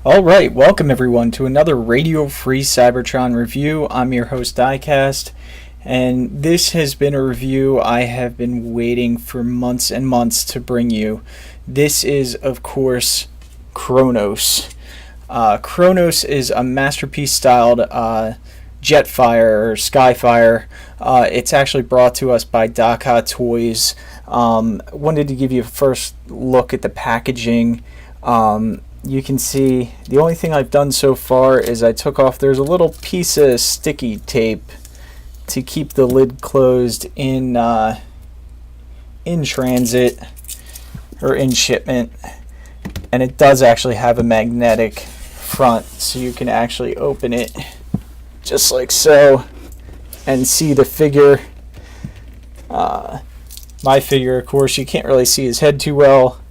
Alright, welcome everyone to another radio-free Cybertron review. I'm your host Diecast, and this has been a review I have been waiting for months and months to bring you. This is, of course, Kronos. Kronos is a masterpiece-styled Jetfire or Skyfire. It's actually brought to us by DaCa Toys. Wanted to give you a first look at the packaging. You can see the only thing I've done so far is I took off, there's a little piece of sticky tape to keep the lid closed in transit or in shipment, and it does actually have a magnetic front, so you can actually open it just like so and see the figure. My figure, of course, you can't really see his head too well.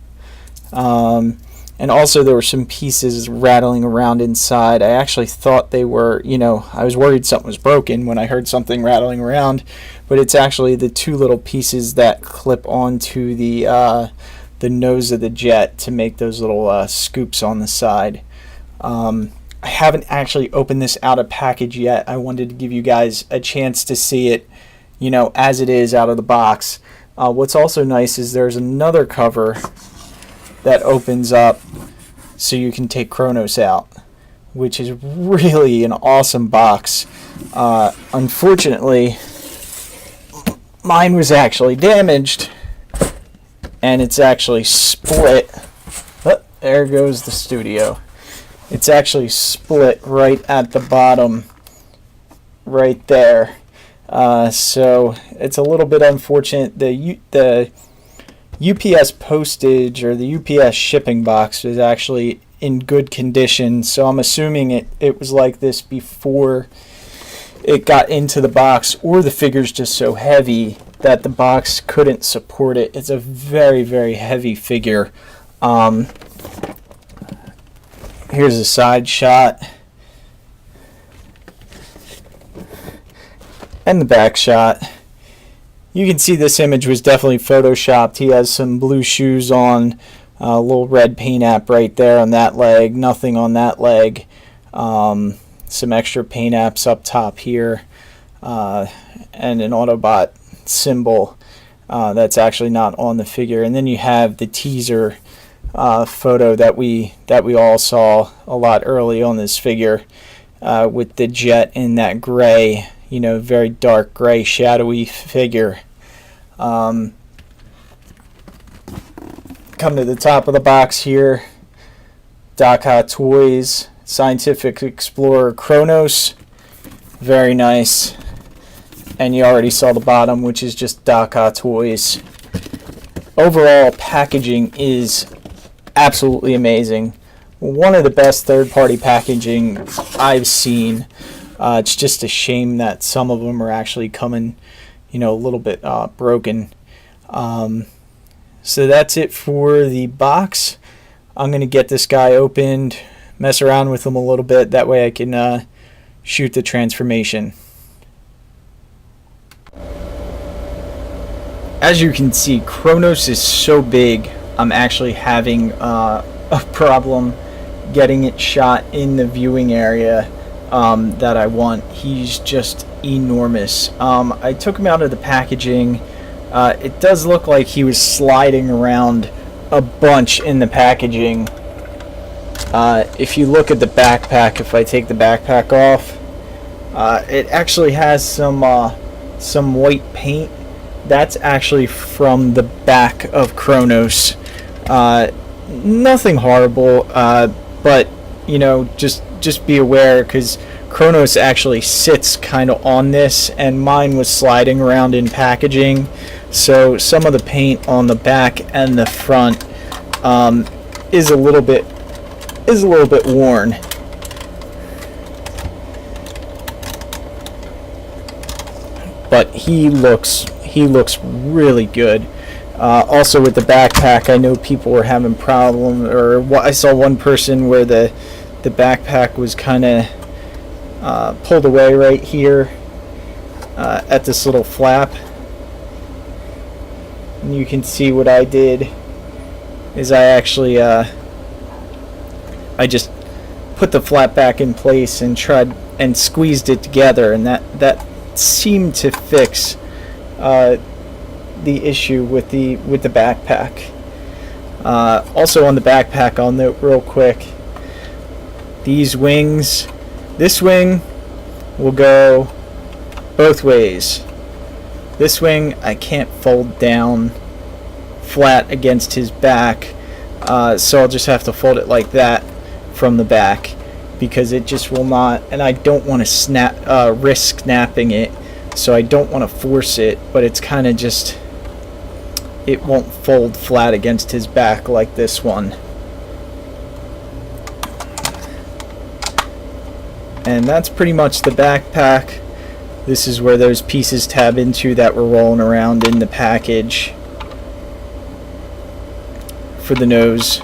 And also there were some pieces rattling around inside. I actually thought they were, I was worried something was broken when I heard something rattling around, but it's actually the two little pieces that clip onto the nose of the jet to make those little scoops on the side. I haven't actually opened this out of package yet. I wanted to give you guys a chance to see it, as it is out of the box. What's also nice is there's another cover that opens up so you can take Kronos out, which is really an awesome box. Unfortunately, mine was actually damaged and it's actually split. Oh, there goes the studio. It's actually split right at the bottom right there. So it's a little bit unfortunate. The UPS postage or the UPS shipping box is actually in good condition, so I'm assuming it was like this before it got into the box, or the figure's just so heavy that the box couldn't support it. It's a very, very heavy figure. Here's a side shot and the back shot. You can see this image was definitely photoshopped. He has some blue shoes on, a little red paint app right there on that leg, nothing on that leg. Some extra paint apps up top here, and an Autobot symbol that's actually not on the figure. And then you have the teaser photo that we all saw a lot early on this figure, with the jet in that gray, very dark gray shadowy figure. Come to the top of the box here. DaCa Toys Scientific Explorer Kronos, very nice. And you already saw the bottom, which is just DaCa Toys. Overall packaging is absolutely amazing. One of the best third-party packaging I've seen. It's just a shame that some of them are actually coming a little bit broken. So that's it for the box. I'm going to get this guy opened, mess around with him a little bit, that way I can shoot the transformation. As you can see, Kronos is so big, I'm actually having a problem getting it shot in the viewing area that I want. He's just enormous. I took him out of the packaging. It does look like he was sliding around a bunch in the packaging. If you look at the backpack, if I take the backpack off, it actually has some white paint. That's actually from the back of Kronos. Nothing horrible, but just be aware, because Kronos actually sits kind of on this, and mine was sliding around in packaging, so some of the paint on the back and the front is a little bit worn. But he looks really good. Also with the backpack, I know people were having problems, or I saw one person where the backpack was kind of pulled away right here at this little flap. And you can see what I did is I actually I just put the flat back in place and tried and squeezed it together, and that seemed to fix the issue with the backpack. Also on the backpack, I'll note real quick, these wings, this wing will go both ways. This wing I can't fold down flat against his back, so I'll just have to fold it like that from the back, because it just will not, and I don't want to risk snapping it, so I don't want to force it, but it's kind of just, it won't fold flat against his back like this one. And that's pretty much the backpack. This is where those pieces tab into that were rolling around in the package for the nose.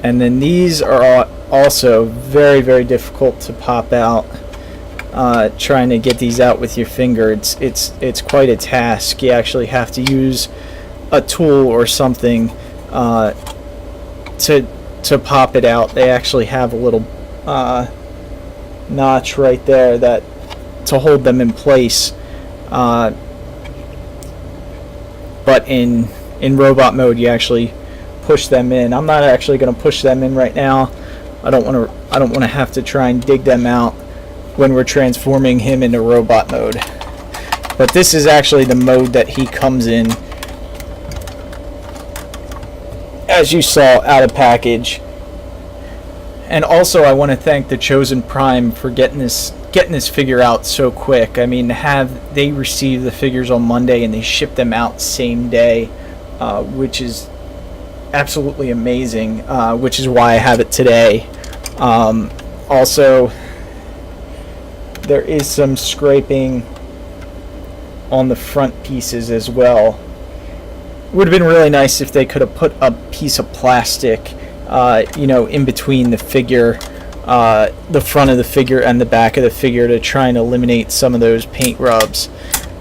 And then these are also very, very difficult to pop out. Trying to get these out with your finger, it's quite a task. You actually have to use a tool or something to pop it out. They actually have a little notch right there that to hold them in place. But in robot mode, you actually push them in. I'm not actually going to push them in right now. I don't want to have to try and dig them out when we're transforming him into robot mode. But this is actually the mode that he comes in, as you saw out of package. And also I want to thank the Chosen Prime for getting this figure out so quick. I mean, they received the figures on Monday and they shipped them out same day, which is absolutely amazing, which is why I have it today. Also, there is some scraping on the front pieces as well. Would have been really nice if they could have put a piece of plastic in between the figure, the front of the figure and the back of the figure, to try and eliminate some of those paint rubs.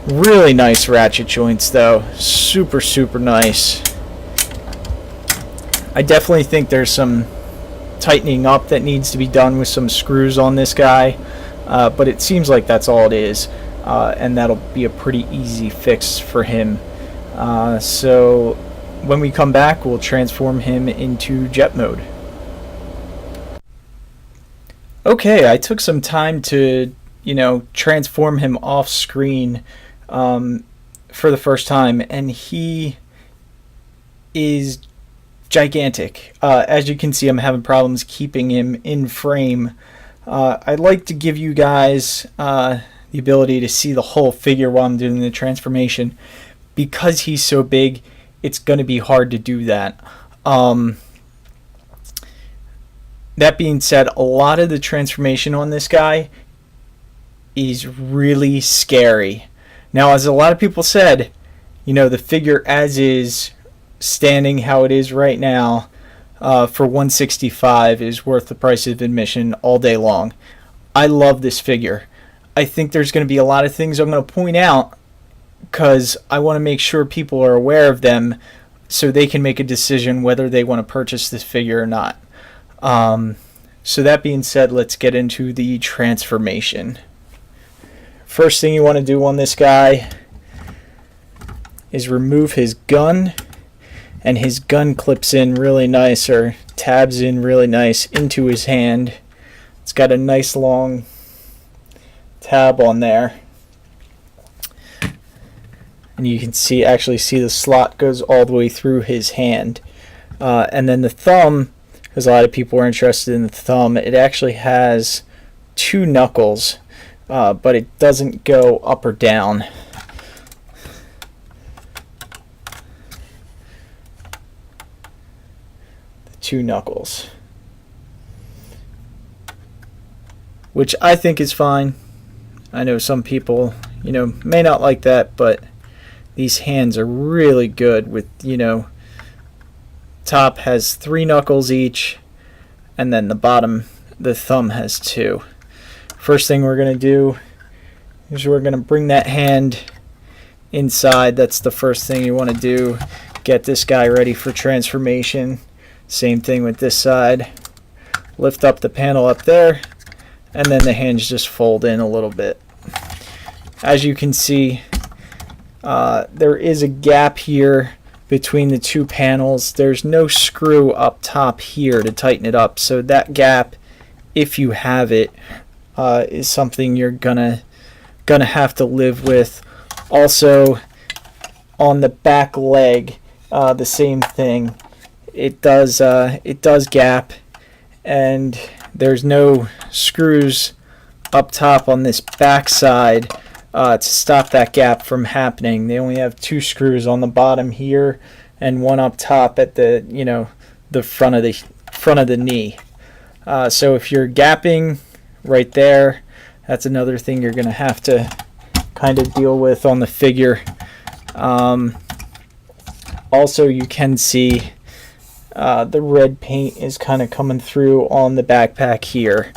Really nice ratchet joints though, super, super nice. I definitely think there's some tightening up that needs to be done with some screws on this guy, but it seems like that's all it is, and that'll be a pretty easy fix for him. So when we come back, we'll transform him into jet mode. Okay, I took some time to, transform him off screen for the first time, and he is gigantic. As you can see, I'm having problems keeping him in frame. I'd like to give you guys the ability to see the whole figure while I'm doing the transformation. Because he's so big, it's going to be hard to do that. That being said, a lot of the transformation on this guy is really scary. Now, as a lot of people said, the figure as is, standing how it is right now, for $165 is worth the price of admission all day long. I love this figure. I think there's going to be a lot of things I'm going to point out, because I want to make sure people are aware of them so they can make a decision whether they want to purchase this figure or not. So that being said, let's get into the transformation. First thing you want to do on this guy is remove his gun, and his gun clips in really nice, or tabs in really nice into his hand. It's got a nice long tab on there. And you can actually see the slot goes all the way through his hand. And then the thumb, because a lot of people are interested in the thumb, it actually has two knuckles, but it doesn't go up or down. The two knuckles, which I think is fine. I know some people, may not like that, but these hands are really good with, top has 3 knuckles each, and then the bottom, the thumb, has 2. First thing we're going to do is we're going to bring that hand inside. That's the first thing you want to do. Get this guy ready for transformation. Same thing with this side. lift up the panel up there, and then the hinge just fold in a little bit. As you can see, there is a gap here between the two panels. There's no screw up top here to tighten it up, so that gap, if you have it, is something you're gonna have to live with. Also, on the back leg, the same thing. It does gap, and there's no screws up top on this back side to stop that gap from happening. They only have 2 screws on the bottom here and 1 up top at the the front of the knee. So if you're gapping right there, that's another thing you're going to have to kind of deal with on the figure. Also, you can see the red paint is kind of coming through on the backpack here.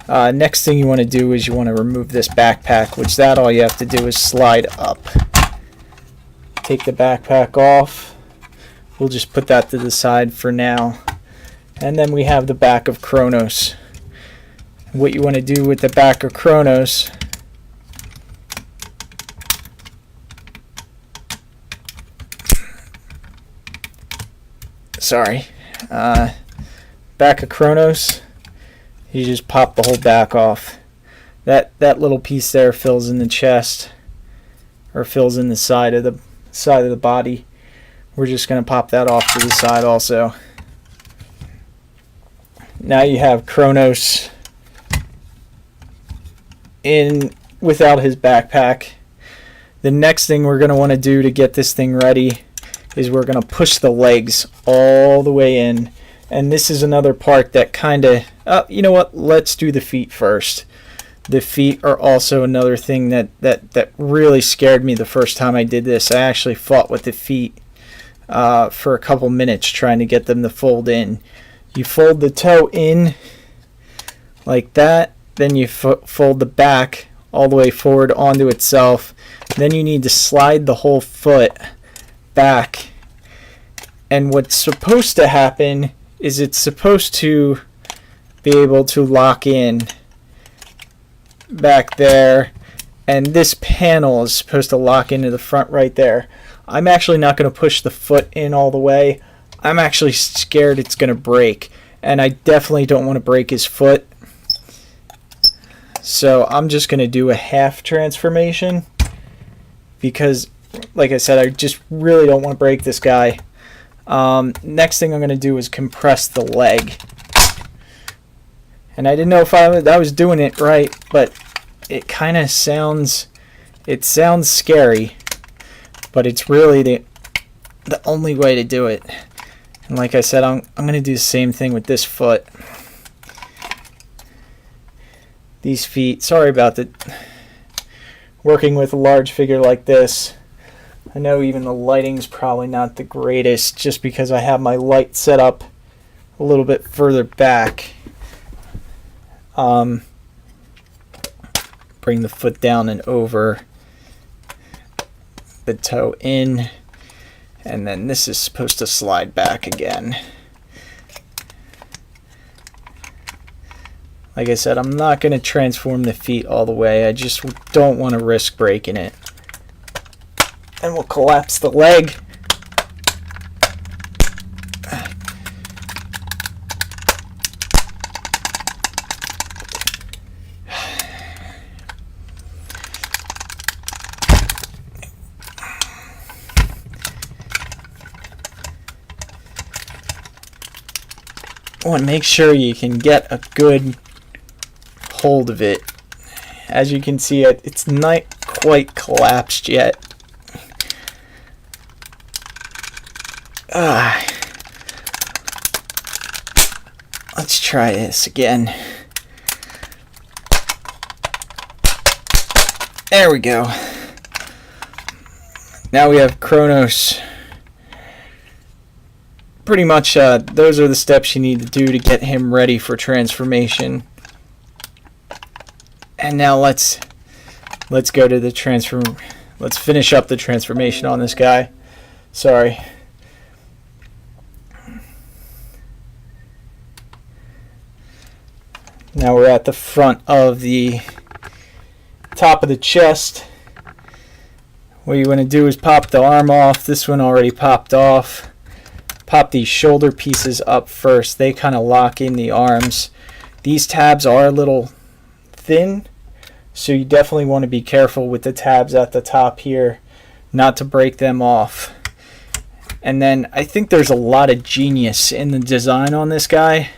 Next thing you want to do is you want to remove this backpack, which all you have to do is slide up. Take the backpack off. We'll just put that to the side for now. And then we have the back of Kronos. What you want to do with the back of Kronos back of Kronos, you just pop the whole back off. That little piece there fills in the chest, or fills in the side of the body. We're just going to pop that off to the side also. Now you have Kronos in without his backpack. The next thing we're going to want to do to get this thing ready is we're going to push the legs all the way in. And this is another part that kind of, you know what, let's do the feet first. The feet are also another thing that really scared me the first time I did this. I actually fought with the feet for a couple minutes trying to get them to fold in. You fold the toe in like that, then you fold the back all the way forward onto itself. Then you need to slide the whole foot back. And what's supposed to happen is it's supposed to be able to lock in back there, and this panel is supposed to lock into the front right there. I'm actually not going to push the foot in all the way. I'm actually scared it's going to break, and I definitely don't want to break his foot. So I'm just going to do a half transformation because, like I said, I just really don't want to break this guy. Next thing I'm going to do is compress the leg. And I didn't know if I was doing it right, but it kind of sounds scary, but it's really the only way to do it. And like I said, I'm going to do the same thing with this foot. These feet, sorry about working with a large figure like this. I know even the lighting's probably not the greatest just because I have my light set up a little bit further back. Bring the foot down and over, the toe in, and then this is supposed to slide back again. Like I said, I'm not going to transform the feet all the way. I just don't want to risk breaking it. And we'll collapse the leg. Oh, and make sure you can get a good hold of it. As you can see, it's not quite collapsed yet. Let's try this again. There we go. Now we have Kronos. Pretty much those are the steps you need to do to get him ready for transformation. And now let's go to the let's finish up the transformation on this guy. Sorry. Now we're at the front of the top of the chest. What you want to do is pop the arm off. This one already popped off. Pop these shoulder pieces up first. They kind of lock in the arms. These tabs are a little thin, so you definitely want to be careful with the tabs at the top here, not to break them off. And then I think there's a lot of genius in the design on this guy.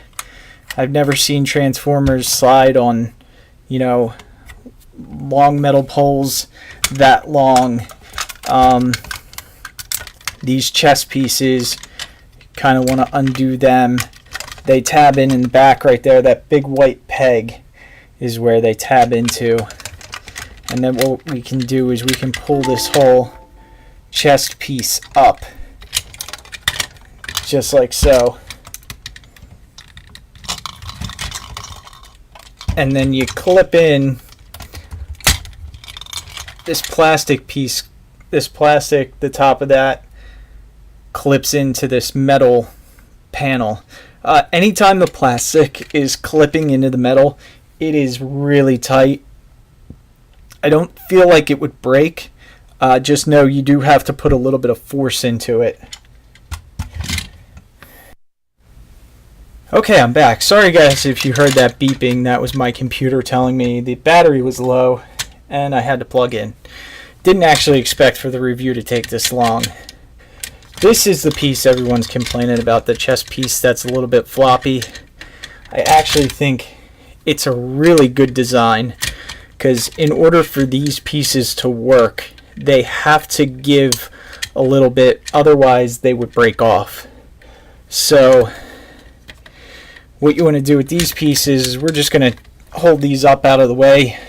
I've never seen Transformers slide on, you know, long metal poles that long. These chest pieces, kind of want to undo them. They tab in the back right there. That big white peg is where they tab into. And then what we can do is we can pull this whole chest piece up, just like so. And then you clip in this plastic piece, the top of that clips into this metal panel. Anytime the plastic is clipping into the metal, it is really tight. I don't feel like it would break. Just know you do have to put a little bit of force into it. Okay, I'm back. Sorry guys if you heard that beeping. That was my computer telling me the battery was low and I had to plug in. Didn't actually expect for the review to take this long. This is the piece everyone's complaining about, the chest piece that's a little bit floppy. I actually think it's a really good design, because in order for these pieces to work, they have to give a little bit, otherwise they would break off. So what you want to do with these pieces is we're just going to hold these up out of the way,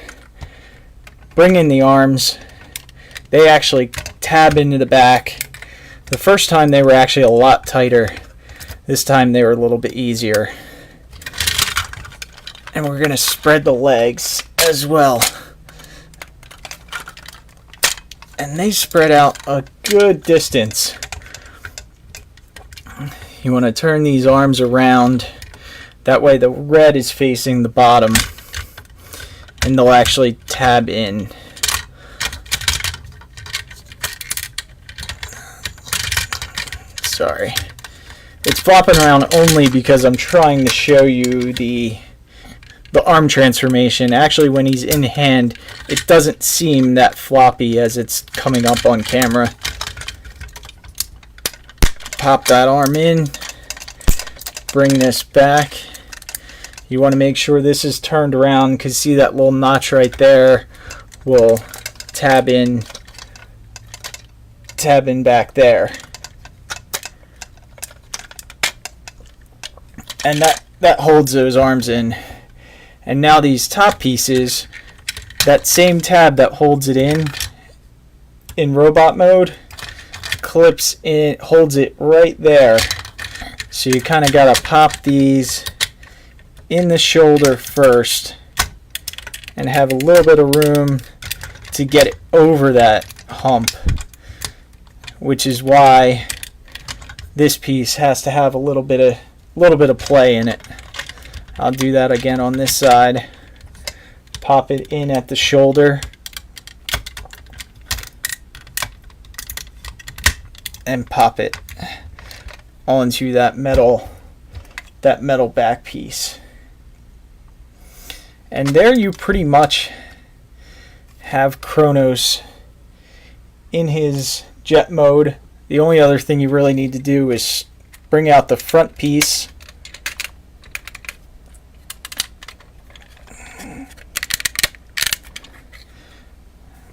bring in the arms. They actually tab into the back. The first time they were actually a lot tighter. This time they were a little bit easier. And we're going to spread the legs as well. And they spread out a good distance. You want to turn these arms around. That way the red is facing the bottom. And they'll actually tab in. Sorry. It's flopping around only because I'm trying to show you the arm transformation. Actually, when he's in hand, it doesn't seem that floppy as it's coming up on camera. Pop that arm in. Bring this back. You want to make sure this is turned around, because see that little notch right there will tab in back there. And that holds those arms in. And now these top pieces, that same tab that holds it in robot mode, clips in, holds it right there. So you kind of got to pop these in the shoulder first and have a little bit of room to get it over that hump, which is why this piece has to have a little bit of play in it. I'll do that again on this side. Pop it in at the shoulder and pop it onto that metal back piece. And there you pretty much have Kronos in his jet mode. The only other thing you really need to do is bring out the front piece.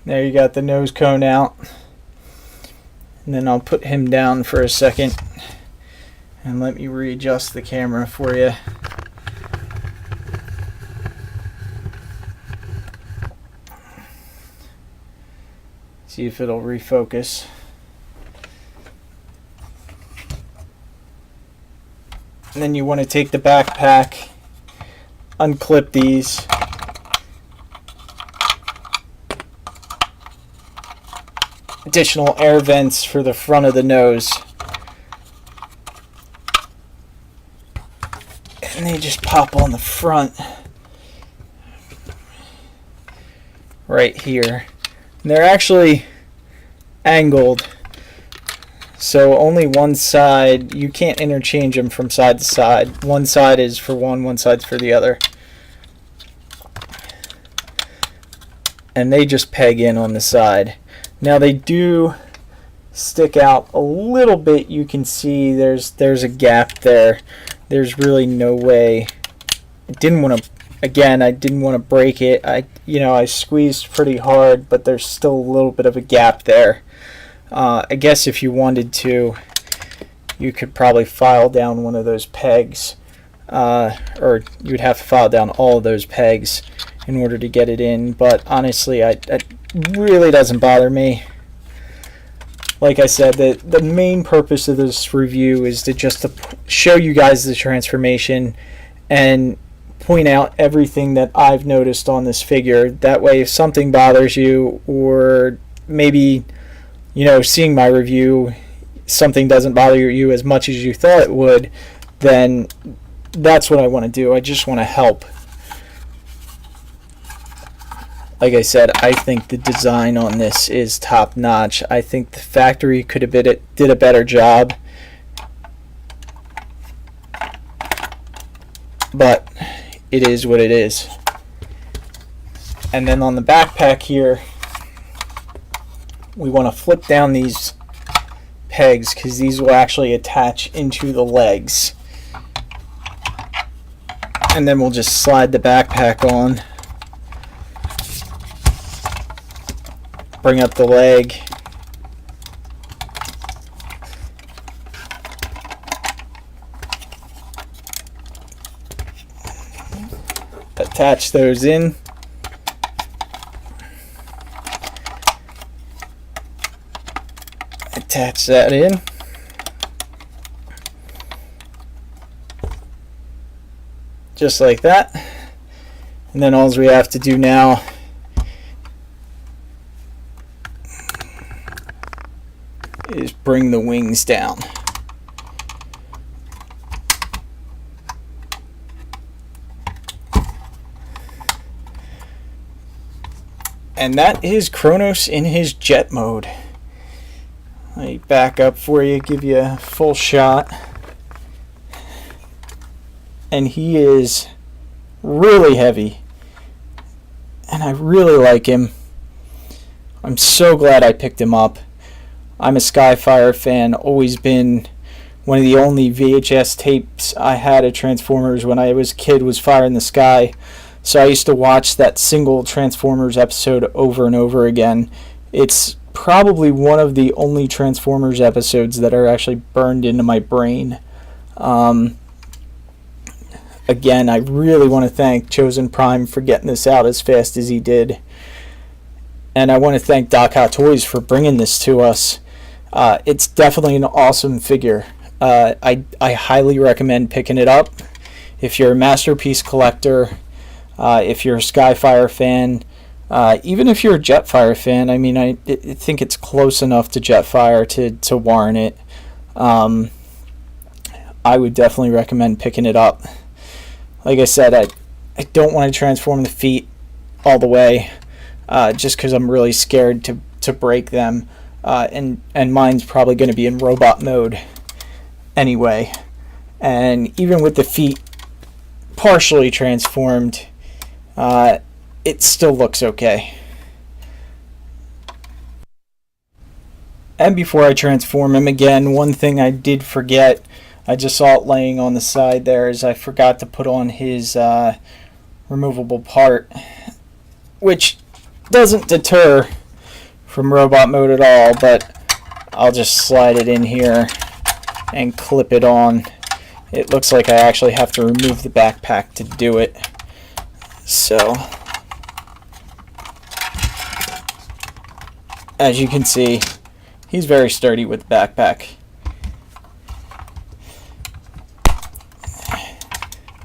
There you got the nose cone out. And then I'll put him down for a second. And let me readjust the camera for you. See if it'll refocus. And then you want to take the backpack, unclip these. Additional air vents for the front of the nose. And they just pop on the front. right here. And they're actually angled, so only one side, you can't interchange them from side to side. One side is for one side's for the other. And they just peg in on the side. Now they do stick out a little bit. You can see there's a gap there. There's really no way. I didn't want to break it. I squeezed pretty hard, but there's still a little bit of a gap there. I guess if you wanted to, you could probably file down one of those pegs, or you'd have to file down all of those pegs in order to get it in, but honestly, it really doesn't bother me. Like I said, the main purpose of this review is to just to show you guys the transformation and point out everything that I've noticed on this figure. That way, if something bothers you, or maybe, seeing my review, something doesn't bother you as much as you thought it would, then that's what I want to do. I just want to help. Like I said, I think the design on this is top notch. I think the factory could have did a better job, but it is what it is. And then on the backpack here, we want to flip down these pegs because these will actually attach into the legs. And then we'll just slide the backpack on. Bring up the leg. Attach those in. Attach that in. Just like that. And then all we have to do now is bring the wings down. And that is Kronos in his jet mode. Let me back up for you, give you a full shot. And he is really heavy. And I really like him. I'm so glad I picked him up. I'm a Skyfire fan, always been. One of the only VHS tapes I had of Transformers when I was a kid was Fire in the Sky. So I used to watch that single Transformers episode over and over again. It's probably one of the only Transformers episodes that are actually burned into my brain. Again, I really want to thank Chosen Prime for getting this out as fast as he did. And I want to thank DaCa Toys for bringing this to us. It's definitely an awesome figure. I highly recommend picking it up. If you're a Masterpiece collector, if you're a Skyfire fan, even if you're a Jetfire fan, I mean, I think it's close enough to Jetfire to warrant it. I would definitely recommend picking it up. Like I said, I don't want to transform the feet all the way, just because I'm really scared to break them. And mine's probably going to be in robot mode anyway. And even with the feet partially transformed, it still looks okay. And before I transform him again, one thing I did forget, I just saw it laying on the side there, is I forgot to put on his removable part, which doesn't deter from robot mode at all, but I'll just slide it in here and clip it on. It looks like I actually have to remove the backpack to do it. So, as you can see, he's very sturdy with the backpack.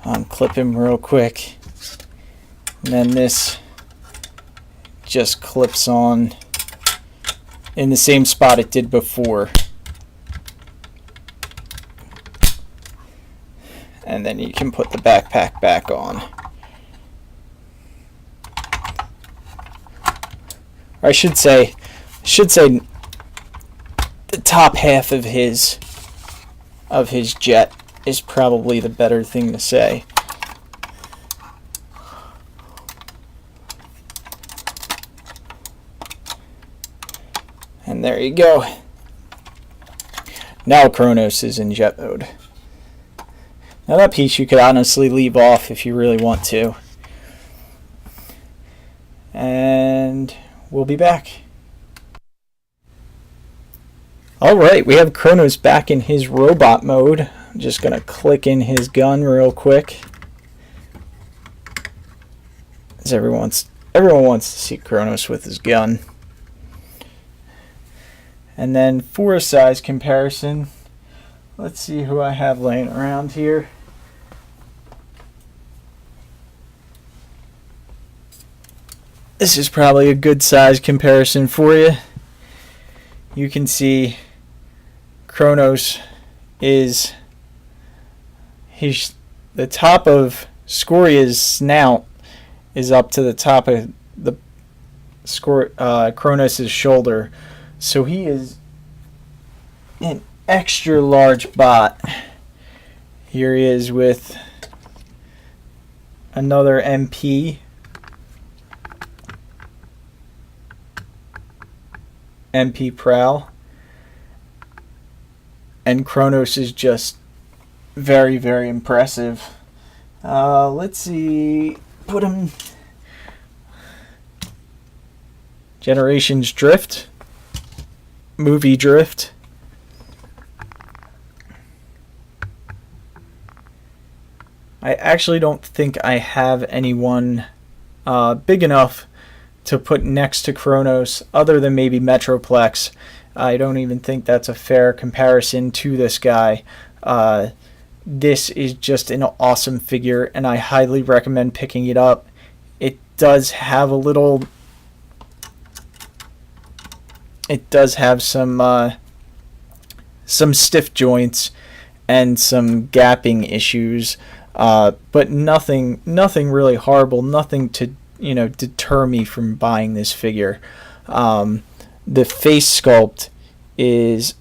Unclip him real quick, and then this just clips on in the same spot it did before. And then you can put the backpack back on. or I should say the top half of his jet is probably the better thing to say. And there you go. Now Kronos is in jet mode. Now that piece you could honestly leave off if you really want to. And we'll be back. Alright, we have Kronos back in his robot mode. I'm just going to click in his gun real quick. As everyone wants to see Kronos with his gun. And then for a size comparison, let's see who I have laying around here. This is probably a good size comparison for you. You can see Kronos is the top of Scoria's snout is up to the top of the Kronos' shoulder. So he is an extra large bot. Here he is with another MP. MP Prowl. And Kronos is just very, very impressive. Let's see. Put him. Generations Drift. Movie Drift. I actually don't think I have anyone big enough to put next to Kronos other than maybe Metroplex. I don't even think that's a fair comparison to this guy. This is just an awesome figure, and I highly recommend picking it up. It does have a little... It does have some stiff joints and some gapping issues, but nothing really horrible. Nothing to deter me from buying this figure. The face sculpt is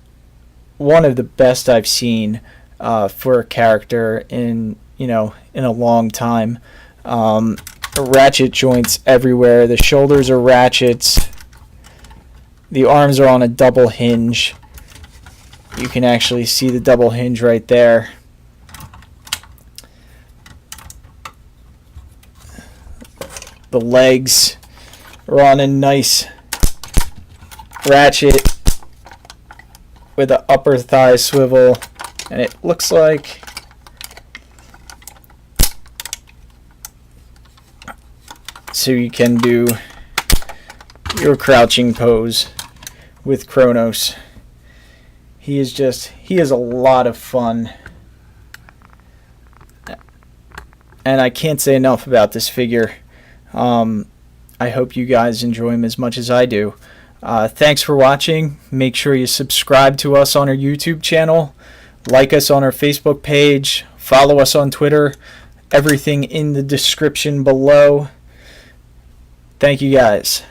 one of the best I've seen for a character in a long time. Ratchet joints everywhere. The shoulders are ratchets. The arms are on a double hinge. You can actually see the double hinge right there. The legs are on a nice ratchet with an upper thigh swivel, and it looks like so you can do your crouching pose with Kronos. He is a lot of fun, and I can't say enough about this figure. I hope you guys enjoy him as much as I do. Thanks for watching. Make sure you subscribe to us on our YouTube channel, like us on our Facebook page, follow us on Twitter. Everything in the description below. Thank you guys.